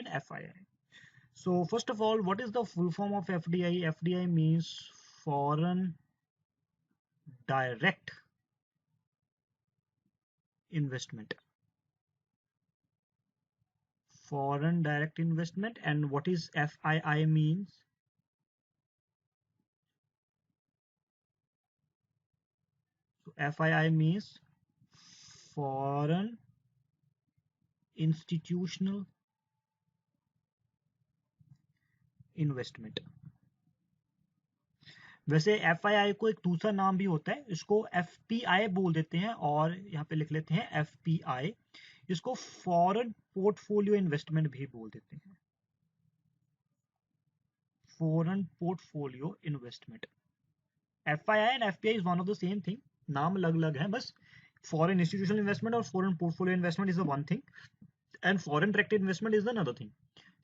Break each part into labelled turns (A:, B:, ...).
A: FII. So first of all, what is the full form of FDI? FDI means foreign direct investment. Foreign direct investment. And what is FII means? So FII means foreign institutional investment. वैसे FII को एक दूसरा नाम भी होता है, इसको FPI बोल देते हैं, और यहाँ पे लिख लेते हैं FPI. इसको फॉरेन पोर्टफोलियो इन्वेस्टमेंट भी बोल देते हैं. Foreign portfolio investment. FII and FPI is one of the same thing, नाम अलग अलग है बस. फॉरेन इंस्टीट्यूशनल इन्वेस्टमेंट और foreign portfolio investment is the one thing, and foreign direct investment is the another thing.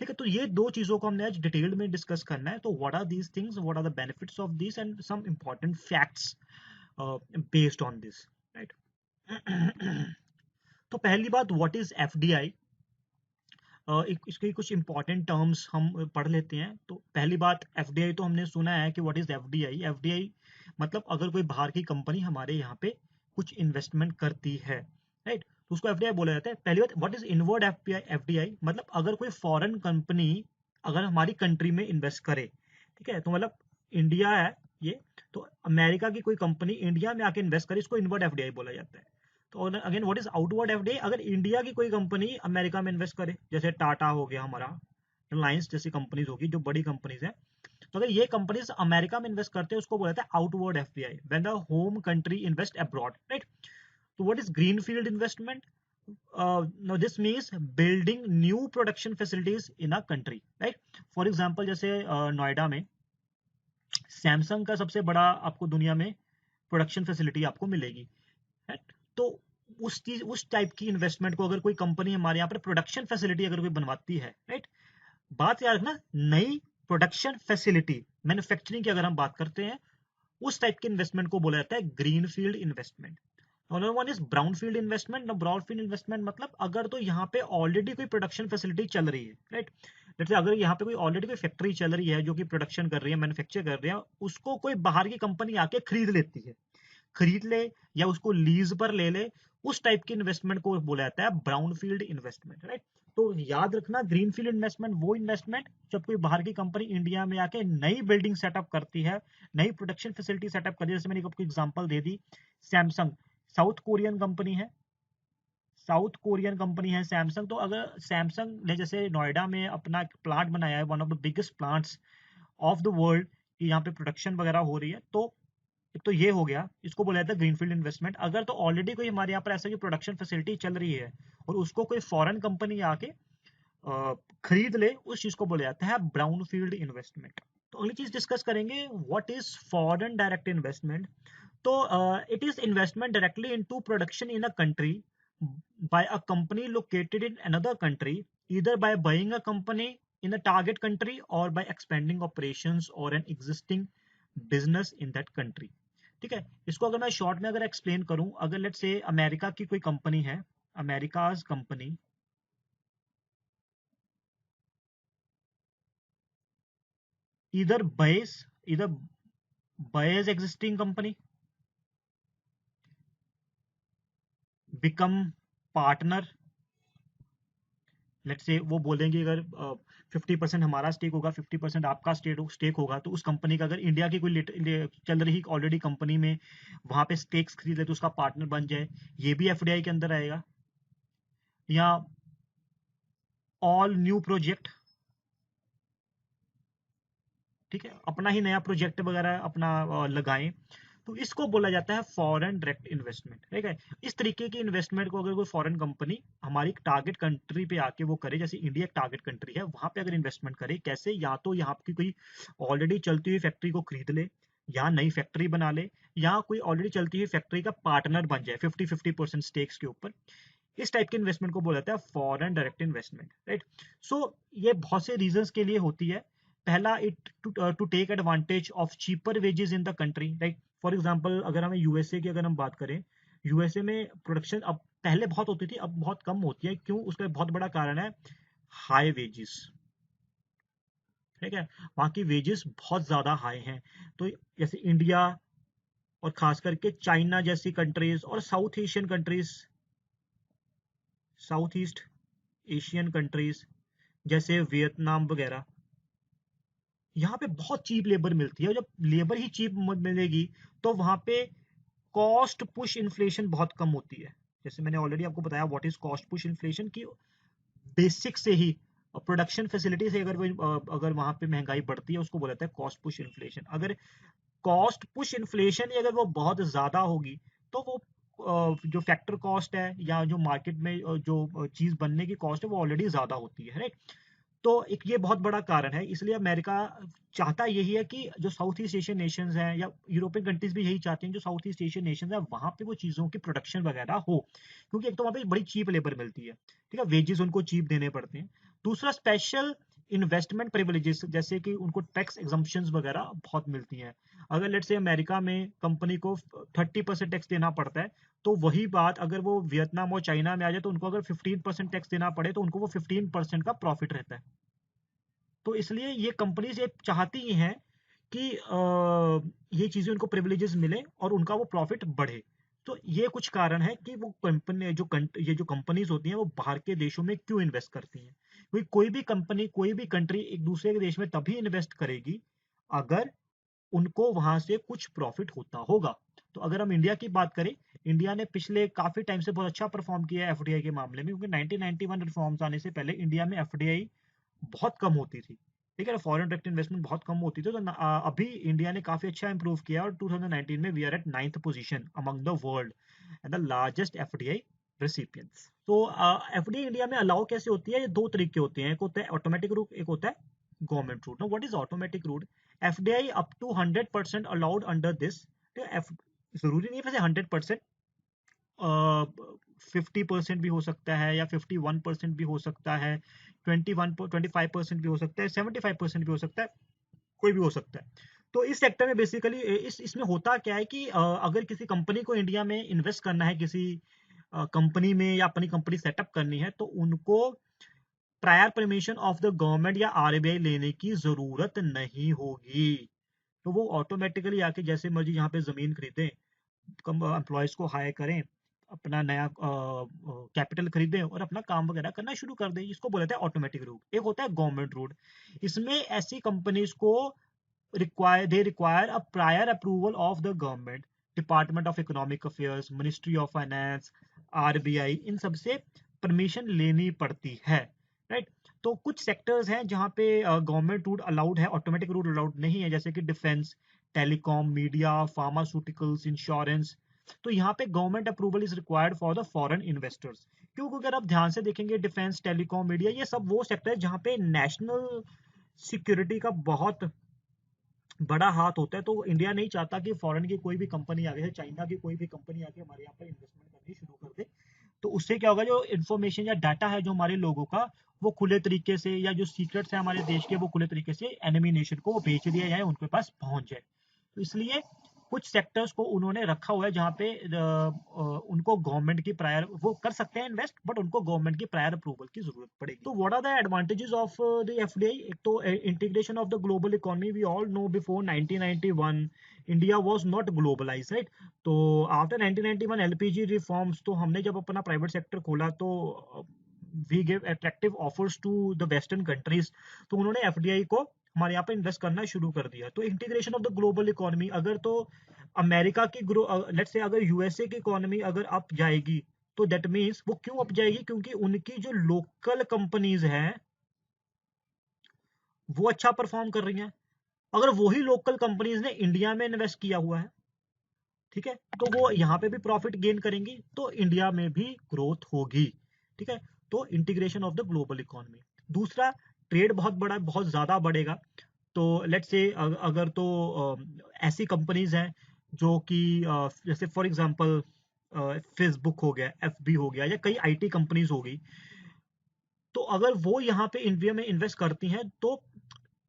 A: ठीक है, तो ये दो चीजों को हमने आज डिटेल्ड में डिस्कस करना है. तो what are these things, what are the benefits of this, and some important facts based on this, right. तो पहली बात, व्हाट इज FDI? इसके कुछ इंपॉर्टेंट टर्म्स हम पढ़ लेते हैं. तो पहली बात, FDI तो हमने सुना है कि व्हाट इज FDI. FDI मतलब अगर कोई बाहर की कंपनी हमारे यहाँ पे कुछ इन्वेस्टमेंट करती है, राइट, तो उसको FDI बोला जाता है. पहली बात, व्हाट इज इनवर्ड FDI मतलब अगर कोई फॉरेन कंपनी अगर हमारी कंट्री में इन्वेस्ट करे, ठीक है, तो मतलब इंडिया है ये, तो अमेरिका की कोई कंपनी इंडिया में आके इन्वेस्ट करे, इसको इनवर्ड FDI बोला जाता है. तो again, what is outward FDI? अगर इंडिया की कोई कंपनी अमेरिका में इन्वेस्ट करे, जैसे टाटा हो गया हमारा, रिलायंस जैसी कंपनीज होगी जो बड़ी कंपनीज है, तो अगर ये कंपनीज अमेरिका में इन्वेस्ट करते हैं उसको बोला जाता है outward FDI, when the home country invest abroad, right. तो what is greenfield investment? Now this means building new production facilities in a country, right? For example, जैसे नोएडा में सैमसंग का सबसे बड़ा आपको दुनिया में प्रोडक्शन फैसिलिटी आपको मिलेगी, राइट. तो उस टाइप की इन्वेस्टमेंट को अगर कोई कंपनी हमारे यहाँ पर प्रोडक्शन फैसिलिटी अगर कोई बनवाती है, राइट, बात याद रखना, नई प्रोडक्शन फैसिलिटी, मैन्युफैक्चरिंग की अगर हम बात करते हैं, उस टाइप के इन्वेस्टमेंट को बोला जाता है green field investment. Another one is brown field investment. Brown field investment मतलब अगर तो यहाँ पे ऑलरेडी कोई प्रोडक्शन फैसिलिटी चल रही है, राइट. जैसे अगर यहाँ पे कोई ऑलरेडी कोई फैक्ट्री चल रही है जो कि प्रोडक्शन कर रही है, मैन्युफैक्चर कर रही है, उसको कोई बाहर की कंपनी आके खरीद लेती है, खरीद ले या उसको लीज पर ले ले, उस टाइप की इन्वेस्टमेंट को बोला जाता है ब्राउन फील्ड इन्वेस्टमेंट, राइट. तो याद रखना, ग्रीन फील्ड इन्वेस्टमेंट वो इन्वेस्टमेंट जब कोई बाहर की कंपनी इंडिया में आके नई बिल्डिंग सेटअप करती है, नई प्रोडक्शन फैसिलिटी सेटअप करती है. जैसे मैंने आपको एग्जांपल दे दी, सैमसंग साउथ कोरियन कंपनी है, साउथ कोरियन कंपनी है सैमसंग. तो अगर सैमसंग ने जैसे नोएडा में अपना प्लांट बनाया है, one of the biggest plants of the world, कि यहाँ पे प्रोडक्शन वगैरह हो रही है, तो एक तो ये हो गया, इसको बोला जाता है ग्रीनफील्ड इन्वेस्टमेंट. अगर तो ऑलरेडी कोई हमारे यहाँ पर ऐसा की प्रोडक्शन फैसिलिटी चल रही है और उसको कोई फॉरेन कंपनी आके खरीद ले, उस चीज को बोला जाता है ब्राउन फील्ड इन्वेस्टमेंट. तो अगली चीज डिस्कस करेंगे, what is foreign direct investment. तो it is investment directly into production in a country by a company located in another country, either by buying a company in the target country or by expanding operations or an existing business in that country. ठीक है, इसको अगर मैं short में अगर explain करूं, अगर let's say America की कोई कंपनी है, America's company either buys existing company, become partner. Let's say वो बोलेंगे अगर 50% हमारा स्टेक होगा, 50% आपका स्टेक होगा, तो उस कंपनी का अगर इंडिया की कोई चल रही ऑलरेडी कंपनी में वहां पे स्टेक्स खरीद ले तो उसका पार्टनर बन जाए, ये भी FDI के अंदर आएगा. या ऑल न्यू प्रोजेक्ट, ठीक है, अपना ही नया प्रोजेक्ट वगैरह अपना लगाएं, तो इसको बोला जाता है फॉरेन डायरेक्ट इन्वेस्टमेंट. ठीक है, इस तरीके की इन्वेस्टमेंट को अगर कोई फॉरेन कंपनी हमारी टारगेट कंट्री पे आके वो करे, जैसे इंडिया एक टारगेट कंट्री है, वहां पे अगर इन्वेस्टमेंट करे, कैसे, या तो यहाँ की कोई ऑलरेडी चलती हुई फैक्ट्री को खरीद ले, या नई फैक्ट्री बना ले, या कोई ऑलरेडी चलती हुई फैक्ट्री का पार्टनर बन जाए 50-50% स्टेक्स के ऊपर. इस टाइप के इन्वेस्टमेंट को बोला जाता है foreign direct investment, right. So ये बहुत से रीजंस के लिए होती है. पहला, it to take advantage of cheaper wages in the country, right. For example, अगर हमें यूएसए की अगर हम बात करें, यूएसए में प्रोडक्शन अब पहले बहुत होती थी, अब बहुत कम होती है. क्यों? उसका बहुत बड़ा कारण है हाई वेजेस, ठीक है, वहाँ की वेजेस बहुत ज्यादा हाई हैं। तो जैसे इंडिया और खास करके चाइना जैसी कंट्रीज और south Asian countries, south east Asian countries जैसे वियतनाम वगैरह, यहाँ पे बहुत चीप लेबर मिलती है। और जब लेबर ही चीप मिलेगी तो वहाँ पे कॉस्ट पुश इन्फ्लेशन बहुत कम होती है। जैसे मैंने ऑलरेडी आपको बताया what is cost push inflation, की बेसिक से ही प्रोडक्शन फैसिलिटी से अगर वहां पे महंगाई बढ़ती है उसको बोला जाता है कॉस्ट पुश इन्फ्लेशन। अगर कॉस्ट पुश इन्फ्लेशन ही अगर वो बहुत ज्यादा होगी तो वो जो फैक्टर कॉस्ट है या जो मार्केट में जो चीज बनने की कॉस्ट है वो ऑलरेडी ज्यादा होती है, राइट। तो एक ये बहुत बड़ा कारण है, इसलिए अमेरिका चाहता यही है कि जो साउथ ईस्ट एशियन नेशंस हैं या यूरोपियन कंट्रीज भी यही चाहती हैं, जो साउथ ईस्ट एशियन नेशंस हैं वहां पे वो चीजों की प्रोडक्शन वगैरह हो, क्योंकि एक तो वहां पे बड़ी चीप लेबर मिलती है, ठीक है, वेजेस उनको चीप देने पड़ते हैं। दूसरा स्पेशल इन्वेस्टमेंट प्रिविलेजेस, जैसे कि उनको टैक्स एग्जम्पशंस वगैरह बहुत मिलती हैं। अगर लेट से अमेरिका में कंपनी को 30% टैक्स देना पड़ता है, तो वही बात अगर वो वियतनाम और चाइना में आ जाए तो उनको अगर 15% टैक्स देना पड़े तो उनको वो 15% का प्रॉफिट रहता है। तो इसलिए ये कंपनीज ये चाहती ही हैं कि ये चीजें उनको प्रिविलेजेस मिले और उनका वो प्रॉफिट बढ़े। तो ये कुछ कारण है कि वो कंपनी ये जो कंपनीज होती हैं वो बाहर के देशों में क्यों इन्वेस्ट करती हैं। क्योंकि कोई भी कंपनी कोई भी कंट्री एक दूसरे के देश में तभी इन्वेस्ट करेगी अगर उनको वहां से कुछ प्रॉफिट होता होगा। तो अगर हम इंडिया की बात करें, इंडिया ने पिछले काफी टाइम से बहुत अच्छा परफॉर्म किया है एफडीआई के मामले में, क्योंकि 1991 रिफॉर्म्स आने से पहले इंडिया में एफडीआई बहुत कम होती थी, ठीक है, फॉरेन डायरेक्ट इन्वेस्टमेंट बहुत कम होती थी। तो अभी इंडिया ने काफी अच्छा इंप्रूव किया और 2019 में we are at 9th position among the world and the largest FDI recipients. तो एफडीआई इंडिया में अलाउ कैसे होती है, ये दो तरीके होते हैं, एक होता है ऑटोमेटिक रूट, एक होता है government route. Now what is automatic route? FDI up to 100% allowed under this. जरूरी नहीं है वैसे 100%, 50% भी हो सकता है या 51% भी हो सकता है, 25% भी हो सकता है, 75% भी हो सकता है, कोई भी हो सकता है। तो इस सेक्टर में बेसिकली इसमें होता क्या है कि अगर किसी कंपनी को इंडिया में इन्वेस्ट करना है, किसी कंपनी में या अपनी कंपनी सेटअप करनी है, तो उनको prior permission of the government या आरबीआई लेने की जरूरत नहीं होगी। तो वो ऑटोमेटिकली आके जैसे मर्जी यहाँ पे जमीन खरीदें, एम्प्लॉयज को हायर करें, अपना नया कैपिटल खरीदें और अपना काम वगैरह करना शुरू कर दें। इसको बोला जाता है ऑटोमेटिक रूट। एक होता है गवर्नमेंट रूट। इसमें ऐसी कंपनीज को require a prior approval of the government, department of economic affairs, ministry of finance, RBI, इन सबसे परमिशन लेनी पड़ती है, राइट। तो कुछ सेक्टर्स हैं जहाँ पे गवर्नमेंट रूट अलाउड है, ऑटोमेटिक रूट अलाउड नहीं है, जैसे कि defence, telecom, media, pharmaceuticals, insurance. तो यहाँ पे government approval is required for the foreign investors. क्योंकि अगर आप ध्यान से देखेंगे डिफेंस, टेलीकॉम, मीडिया, ये सब वो सेक्टर है जहाँ पे नेशनल सिक्योरिटी का बहुत बड़ा हाथ होता है। तो इंडिया नहीं चाहता कि फॉरेन की कोई भी कंपनी आगे, चाइना की कोई भी कंपनी आके हमारे यहाँ पर इन्वेस्टमेंट करनी शुरू कर दे। तो उससे क्या होगा, जो इन्फॉर्मेशन या डाटा है जो हमारे लोगों का, वो खुले तरीके से, या जो सीक्रेट्स है हमारे देश के, वो खुले तरीके से एनिमी नेशन को वो बेच दिया जाए, उनके पास पहुंच जाए। तो इसलिए कुछ सेक्टर्स को उन्होंने रखा हुआ है जहाँ पे उनको गवर्नमेंट की प्रायर, वो कर सकते हैं इन्वेस्ट, बट उनको गवर्नमेंट की प्रायर अप्रूवल की जरूरत पड़ेगी। तो what are the advantages of the FDI? एक तो integration of the global economy. We all know before 1991 India was not globalise, right. तो आफ्टर 1991 एलपीजी रिफॉर्म्स, तो हमने जब अपना प्राइवेट सेक्टर खोला तो we give attractive offers to the western countries. तो उन्होंने एफडीआई को हमारे यहाँ पे इन्वेस्ट करना शुरू कर दिया। तो integration of the global economy, अगर तो अमेरिका की लेट्स से अगर यूएसए की इकोनॉमी अगर अप जाएगी, तो दैट मीन्स वो क्यों अप जाएगी, क्योंकि उनकी जो लोकल कंपनीज हैं वो अच्छा परफॉर्म कर रही हैं। अगर वही लोकल कंपनीज ने इंडिया में इन्वेस्ट किया हुआ है, ठीक है, तो वो यहाँ पे भी प्रॉफिट गेन करेंगी, तो इंडिया में भी ग्रोथ होगी, ठीक है। तो integration of the global economy. दूसरा, ट्रेड बहुत बड़ा, बहुत ज्यादा बढ़ेगा। तो लेट्स से अगर तो ऐसी कंपनीज हैं जो कि जैसे फॉर एग्जांपल फेसबुक हो गया, एफबी हो गया, या कई आईटी कंपनीज हो गई, तो अगर वो यहाँ पे इंडिया में इन्वेस्ट करती हैं तो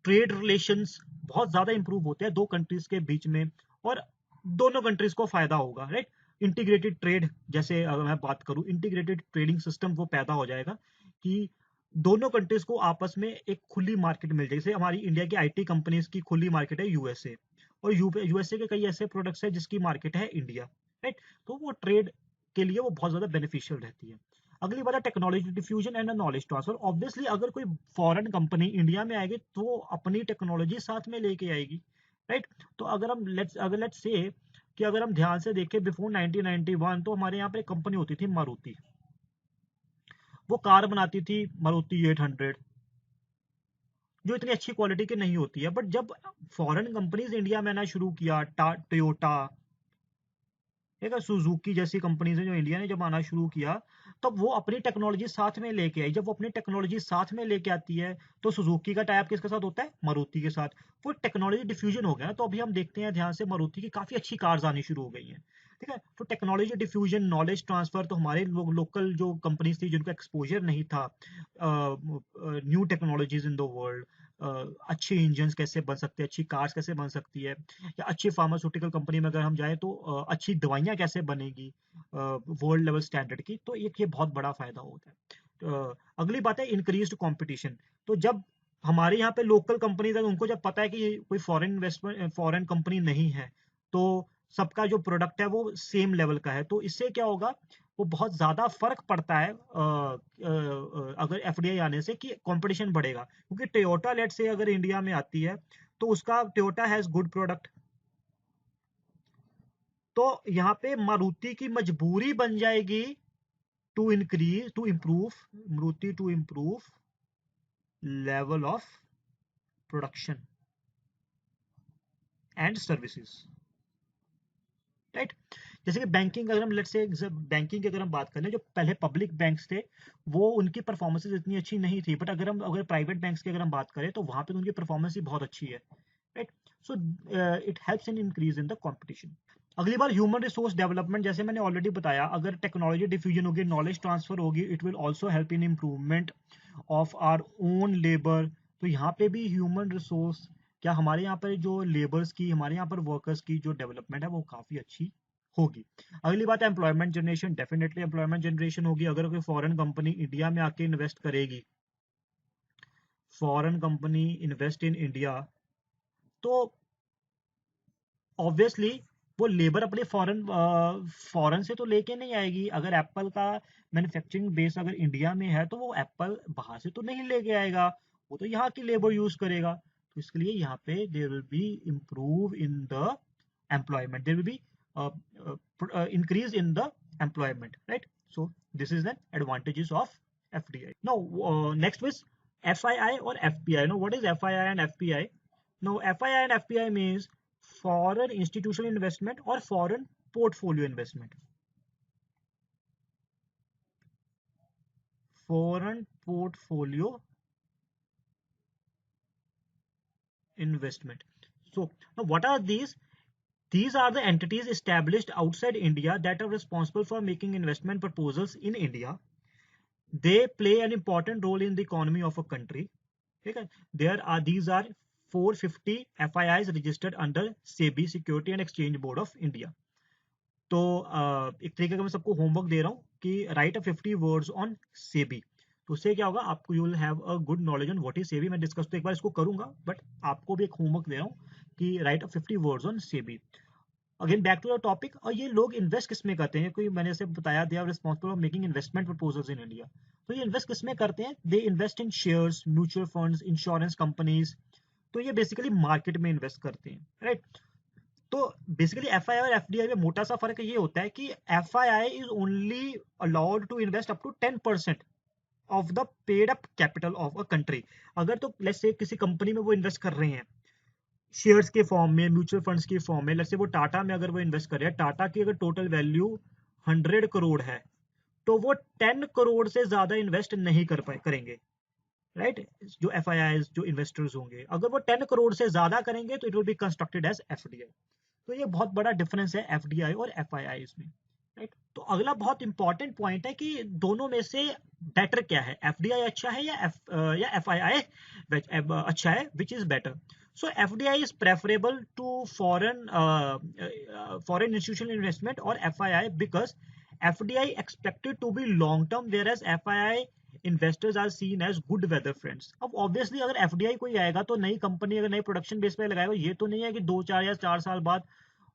A: ट्रेड रिलेशंस बहुत ज्यादा इंप्रूव होते हैं दो कंट्रीज के बीच में, और दोनों कंट्रीज को फायदा होगा, राइट। इंटीग्रेटेड ट्रेड, जैसे अगर मैं बात करूं, इंटीग्रेटेड ट्रेडिंग सिस्टम वो पैदा हो जाएगा कि दोनों कंट्रीज को आपस में एक खुली मार्केट मिल जाए। जैसे हमारी इंडिया की आईटी कंपनीज की खुली मार्केट है यूएसए, और यूएसए के कई ऐसे प्रोडक्ट्स है जिसकी मार्केट है इंडिया, राइट। तो वो ट्रेड के लिए वो बहुत ज्यादा बेनिफिशियल रहती है। अगली बात है technology diffusion and knowledge transfer. Obviously अगर कोई फॉरेन कंपनी इंडिया में आएगी तो वो अपनी टेक्नोलॉजी साथ में लेके आएगी, राइट। तो अगर लेट्स से कि अगर हम ध्यान से देखें बिफोर 1991 तो हमारे यहाँ पे एक कंपनी होती थी मारुति। वो कार बनाती थी मारुति 800, जो इतनी अच्छी क्वालिटी की नहीं होती है। बट जब फॉरेन कंपनीज इंडिया में आना शुरू किया, टोयोटा, ठीक है, सुजुकी जैसी कंपनीज है जो इंडिया ने जब आना शुरू किया, तब वो अपनी टेक्नोलॉजी साथ में लेके आई। जब वो अपनी टेक्नोलॉजी साथ में लेके आती है तो सुजुकी का टाइप किसके साथ होता है? मारुति के साथ। वो टेक्नोलॉजी डिफ्यूजन हो गया ना। तो अभी हम देखते हैं ध्यान से मारुति की काफी अच्छी कार्स आनी शुरू हो गई हैं, ठीक है। तो टेक्नोलॉजी डिफ्यूजन, नॉलेज ट्रांसफर, तो हमारे लोकल जो कंपनीज थी जिनको एक्सपोजर नहीं था new technologies in the world, अच्छे इंजन कैसे बन सकते हैं, अच्छी कार्स कैसे बन सकती है, या अच्छी फार्मास्यूटिकल कंपनी में अगर हम जाएं तो अच्छी दवाइयाँ कैसे बनेगी वर्ल्ड लेवल स्टैंडर्ड की, तो एक ये बहुत बड़ा फायदा होता है। अगली बात है इंक्रीज्ड कंपटीशन। तो जब हमारे यहाँ पे लोकल कंपनीज है उनको जब पता है कि कोई फॉरेन इन्वेस्टमेंट, फॉरेन कंपनी नहीं है, तो सबका जो प्रोडक्ट है वो सेम लेवल का है, तो इससे क्या होगा, वो बहुत ज्यादा फर्क पड़ता है अगर एफडीआई आने से कि कंपटीशन बढ़ेगा। क्योंकि टोयोटा लेट से अगर इंडिया में आती है तो उसका टोयोटा हैज गुड प्रोडक्ट, तो यहाँ पे मारुति की मजबूरी बन जाएगी to improve Maruti to improve level of production and services, right. जैसे कि बैंकिंग, अगर हम लेट्स से बैंकिंग की अगर हम बात करें, जो पहले पब्लिक बैंक्स थे वो उनकी परफॉर्मेंसेज इतनी अच्छी नहीं थी, बट अगर प्राइवेट बैंक्स की अगर हम बात करें तो वहां पे तो उनकी परफॉर्मेंस ही बहुत अच्छी है, right. So it helps in increase in the competition. अगली बार ह्यूमन रिसोर्स डेवलपमेंट, जैसे मैंने ऑलरेडी बताया, अगर टेक्नोलॉजी डिफ्यूजन होगी, नॉलेज ट्रांसफर होगी, it will also help in improvement of our own labour. तो यहाँ पे भी ह्यूमन रिसोर्स, क्या हमारे यहाँ पर जो लेबर्स की, हमारे यहाँ पर वर्कर्स की जो डेवलपमेंट है वो काफी अच्छी होगी। अगली बात है employment generation. Definitely employment generation होगी अगर कोई फॉरेन कंपनी इंडिया में आके इन्वेस्ट करेगी, foreign company invest in India, तो ऑब्वियसली वो लेबर अपने फॉरेन से तो लेके नहीं आएगी। अगर एप्पल का मैन्युफैक्चरिंग बेस अगर इंडिया में है तो वो एप्पल बाहर से तो नहीं लेके आएगा, वो तो यहाँ की लेबर यूज करेगा। तो इसके लिए यहाँ पे there will be improve in the employment, there will be increase in the employment, right? So this is the advantages of FDI. Now next is FII or FPI. Now what is FII and FPI? Now FII and FPI means foreign institutional investment or foreign portfolio investment. Foreign portfolio investment. So now what are these? These are the entities established outside India that are responsible for making investment proposals in India. They play an important role in the economy of a country. Okay? These are 450 FIIs registered under SEBI, Security and Exchange Board of India. तो एक तरीके का मैं सबको homework दे रहा हूँ कि write a 50 words on SEBI. तो उससे क्या होगा, आपको you will have a good knowledge on what is SEBI. मैं डिस्कस तो एक बार इसको करूंगा, बट आपको भी एक होमवर्क दे रहा हूँ कि write a 50 words on SEBI. Again back to the topic. और ये लोग इन्वेस्ट किस में करते हैं? कोई मैंने से बताया, they are responsible for making investment proposals in India. तो ये इन्वेस्ट किस में करते हैं? They invest in shares, mutual funds, insurance companies. तो ये बेसिकली मार्केट में इन्वेस्ट करते हैं, राइट। तो बेसिकली एफआईआई और एफडीआई में मोटा सा फर्क ये होता है कि FII is only allowed to invest up to 10% of the paid up capital of a country. अगर तो लेट्स से किसी कंपनी में वो इन्वेस्ट कर रहे हैं शेयर्स के फॉर्म में, म्यूचुअल फंड्स के फॉर्म में, लेट्स से वो टाटा में अगर वो इन्वेस्ट कर रहे हैं, टाटा की अगर टोटल वैल्यू 100 करोड़ है तो वो 10 करोड़ से ज्यादा इन्वेस्ट नहीं करेंगे, राइट। जो एफआईआई जो इन्वेस्टर्स होंगे, अगर वो 10 करोड़ से ज्यादा करेंगे तो it will be constructed as FDI. तो ये बहुत बड़ा डिफरेंस है एफडीआई और एफआईआई इसमें, राइट। तो अगला बहुत इंपॉर्टेंट पॉइंट है कि दोनों में से बेटर क्या है, एफडीआई अच्छा है या एफआईआई अच्छा है, which is better? So FDI is preferable to foreign institutional investment और FII because FDI expected to be long term whereas FII investors are seen as good weather friends. अब obviously अगर FDI कोई आएगा तो नई company अगर नई production base पे लगाएगा, ये तो नहीं है कि 2 4 या 4 साल बाद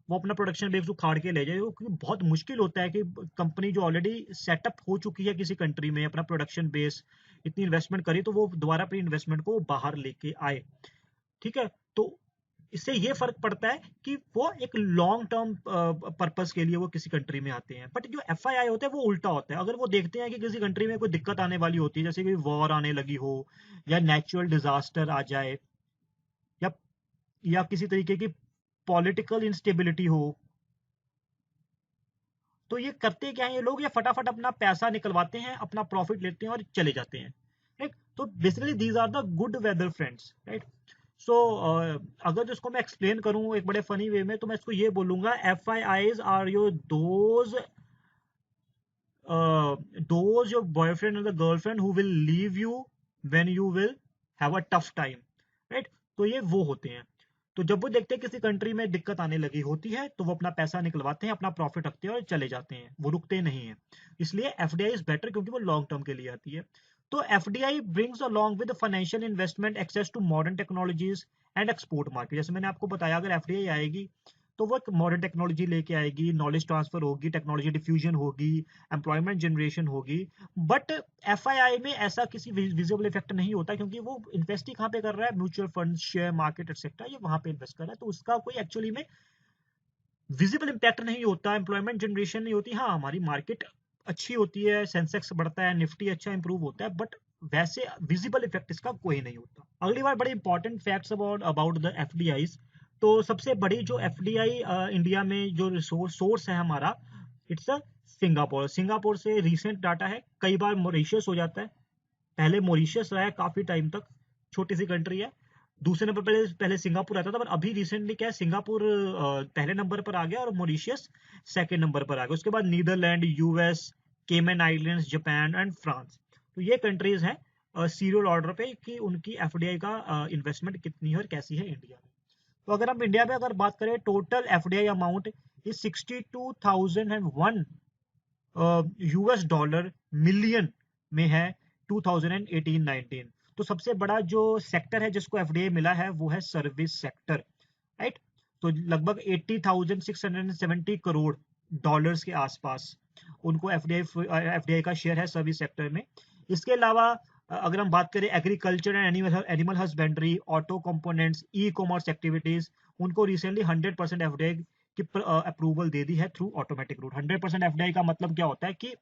A: वो अपना प्रोडक्शन बेस उखाड़ के ले जाए, क्योंकि बहुत मुश्किल होता है कि कंपनी जो ऑलरेडी सेटअप हो चुकी है किसी कंट्री में अपना प्रोडक्शन बेस, इतनी इन्वेस्टमेंट करी, तो वो दोबारा अपनी इन्वेस्टमेंट को बाहर लेके आए। ठीक है, तो इससे ये फर्क पड़ता है कि वो एक लॉन्ग टर्म पर्पस के लिए वो किसी कंट्री में आते हैं। बट जो एफआईआई होता है वो उल्टा होता है। अगर वो देखते हैं कि किसी कंट्री में कोई दिक्कत आने वाली होती है, जैसे कोई वॉर आने लगी हो या नेचुरल डिजास्टर आ जाए या किसी तरीके की पॉलिटिकल इंस्टेबिलिटी हो, तो ये करते क्या है ये लोग, ये फटाफट अपना पैसा निकलवाते हैं, अपना प्रॉफिट लेते हैं और चले जाते हैं। राइट, तो basically these are the good weather friends. Right, so अगर इसको मैं एक्सप्लेन करूं एक बड़े फनी वे में, तो मैं इसको ये बोलूंगा, FIIs are your those your boyfriend और the girlfriend who will leave you when you will have a tough time. Right, तो ये वो होते हैं। तो जब वो देखते हैं किसी कंट्री में दिक्कत आने लगी होती है, तो वो अपना पैसा निकलवाते हैं, अपना प्रॉफिट रखते हैं और चले जाते हैं, वो रुकते नहीं हैं। इसलिए एफडीआई इज बेटर, क्योंकि वो लॉन्ग टर्म के लिए आती है। तो FDI brings along with financial investment access to modern technologies and export market. जैसे मैंने आपको बताया, अगर एफडीआई आएगी तो वो एक मॉडर्न टेक्नोलॉजी लेके आएगी, नॉलेज ट्रांसफर होगी, टेक्नोलॉजी डिफ्यूजन होगी, एम्प्लॉयमेंट जनरेशन होगी। बट एफआईआई में ऐसा किसी विजिबल इफेक्ट नहीं होता, क्योंकि वो इन्वेस्ट ही कहाँ पे कर रहा है, mutual fund, share market etcetera, ये वहां पे इन्वेस्ट कर रहा है, तो उसका कोई एक्चुअली में विजिबल इम्पैक्ट नहीं होता, एम्प्लॉयमेंट जनरेशन नहीं होती। हाँ, हमारी मार्केट अच्छी होती है, सेंसेक्स बढ़ता है, निफ्टी अच्छा इंप्रूव होता है, बट वैसे विजिबल इफेक्ट इसका कोई नहीं होता। अगली बार बड़े important facts about about the FDIs. तो सबसे बड़ी जो एफडीआई इंडिया में जो सोर्स है हमारा, इट्स सिंगापुर। सिंगापुर से रिसेंट डाटा है, कई बार मॉरिशस हो जाता है, पहले मॉरिशस रहा है काफी टाइम तक, छोटी सी कंट्री है। दूसरे नंबर पहले पहले सिंगापुर आता था, पर अभी रिसेंटली क्या है, सिंगापुर पहले नंबर पर आ गया और मॉरिशस सेकंड नंबर पर आ गया। उसके बाद नीदरलैंड, यूएस, केमन आइलैंड्स, जापान एंड फ्रांस। तो ये कंट्रीज हैं सीरियल ऑर्डर पे कि उनकी एफडीआई का इन्वेस्टमेंट कितनी है और कैसी है इंडिया में। तो अगर हम इंडिया में अगर बात करें, total FDI amount is 62,001 US dollar million में है 2018-19। तो सबसे बड़ा जो सेक्टर है जिसको एफडीआई मिला है वो है सर्विस सेक्टर। राइट, तो लगभग 80,670 करोड़ डॉलर्स के आसपास उनको एफडीआई का शेयर है सर्विस सेक्टर में। इसके अलावा अगर हम बात करें agriculture and animal husbandry, auto components, e commerce activities, उनको रिसेंटली 100% एफडीआई की अप्रूवल दे दी है थ्रू ऑटोमेटिक रूट। 100% एफडीआई का मतलब क्या होता है कि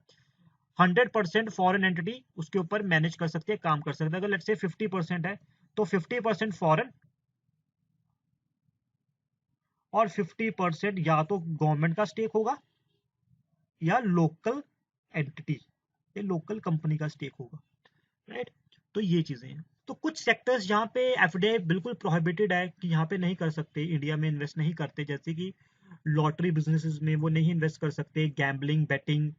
A: 100% फॉरेन एंटिटी उसके ऊपर मैनेज कर सकती है, काम कर सकते हैं। अगर लेट्स से 50% है तो 50% फॉरेन और 50% या तो गवर्नमेंट का स्टेक होगा या लोकल एंटिटी या लोकल कंपनी का स्टेक होगा। राइट, तो ये चीजें हैं। तो कुछ सेक्टर्स जहाँ पे एफडीआई बिल्कुल प्रोहिबिटेड है कि यहाँ पे नहीं कर सकते, इंडिया में इन्वेस्ट नहीं करते, जैसे कि लॉटरी बिजनेसेस में वो नहीं इन्वेस्ट कर सकते, gambling, betting,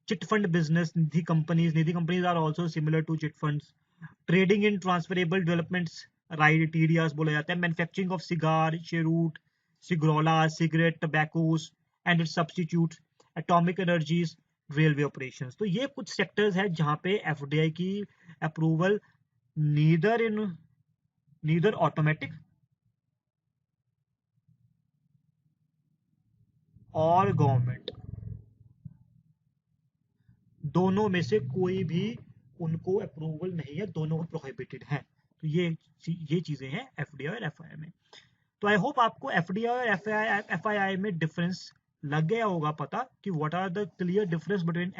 A: chit fund business, Nidhi companies are also similar to chit funds, trading in transferable developments, right, TDRs बोला जाता है, manufacturing of cigar, cheroot, cigarillos, cigarette, tobaccos and its substitutes, atomic energies, railway operations. तो ये कुछ sectors है जहाँ पे FDI की अप्रूवल नीदर ऑटोमेटिक और गवर्नमेंट, दोनों में से कोई भी उनको अप्रूवल नहीं है, दोनों प्रोहिबिटेड है। तो ये चीजें हैं एफडीआई और एफआईआई में। तो आई होप आपको एफडीआई और एफआईआई में डिफरेंस लग गया होगा पता कि what are the clear difference between